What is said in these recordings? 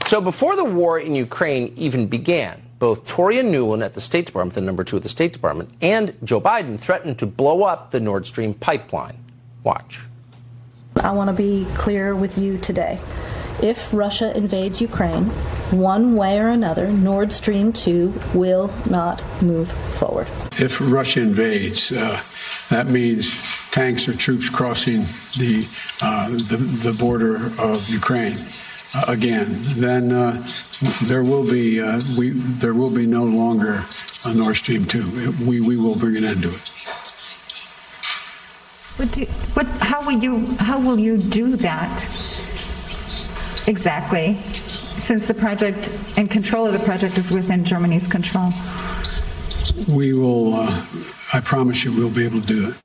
So before the war in Ukraine even began, both Tory and Nuland at the State Department, the number 2 at the State Department, and Joe Biden threatened to blow up the Nord Stream pipeline. Watch. I want to be clear with you today. If Russia invades Ukraine, one way or another, Nord Stream 2 will not move forward. If Russia invades, that means tanks or troops crossing the border of Ukraine again. Then there will be no longer a Nord Stream 2. We will bring an end to it. How will you do that exactly, since the project and control of the project is within Germany's control? We will, I promise you, we'll be able to do it.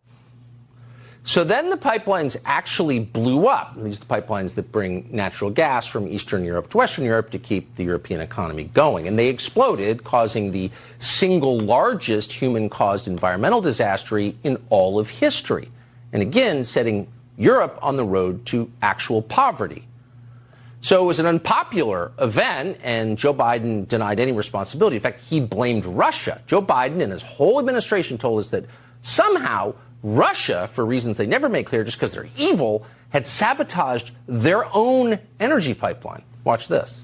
So then the pipelines actually blew up. These are the pipelines that bring natural gas from Eastern Europe to Western Europe to keep the European economy going. And they exploded, causing the single largest human-caused environmental disaster in all of history. And again, setting Europe on the road to actual poverty. So it was an unpopular event, and Joe Biden denied any responsibility. In fact, he blamed Russia. Joe Biden and his whole administration told us that somehow Russia, for reasons they never made clear, just because they're evil, had sabotaged their own energy pipeline. Watch this.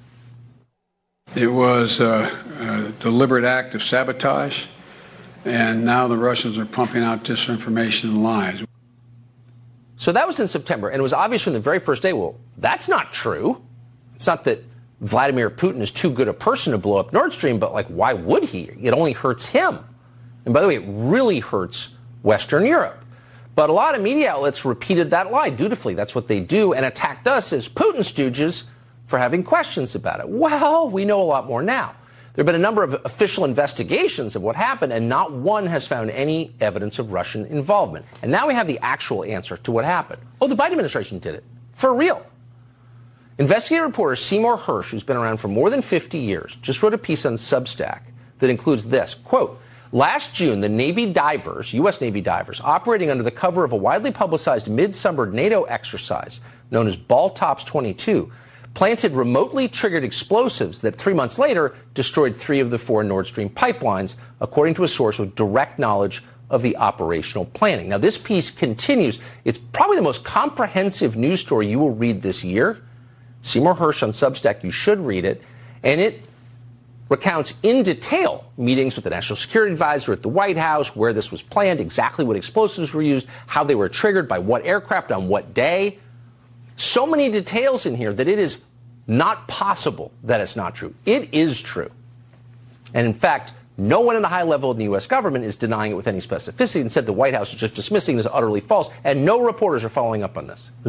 It was a deliberate act of sabotage, and now the Russians are pumping out disinformation and lies. So that was in September, and it was obvious from the very first day, well, that's not true. It's not that Vladimir Putin is too good a person to blow up Nord Stream, but, like, why would he? It only hurts him. And by the way, it really hurts Western Europe. But a lot of media outlets repeated that lie dutifully. That's what they do, and attacked us as Putin stooges for having questions about it. Well, we know a lot more now. There have been a number of official investigations of what happened, and not one has found any evidence of Russian involvement. And now we have the actual answer to what happened. Oh, the Biden administration did it. For real. Investigative reporter Seymour Hersh, who's been around for more than 50 years, just wrote a piece on Substack that includes this, quote, last June, the Navy divers, U.S. Navy divers, operating under the cover of a widely publicized midsummer NATO exercise known as Baltops 22, planted remotely triggered explosives that 3 months later destroyed 3 of the 4 Nord Stream pipelines, according to a source with direct knowledge of the operational planning. Now, this piece continues. It's probably the most comprehensive news story you will read this year. Seymour Hersh on Substack, you should read it. And it recounts in detail meetings with the National Security Advisor at the White House, where this was planned, exactly what explosives were used, how they were triggered, by what aircraft, on what day. So many details in here that it is not possible that it's not true. It is true. And in fact, no one at a high level in the U.S. government is denying it with any specificity, and said the White House is just dismissing it as utterly false, and no reporters are following up on this.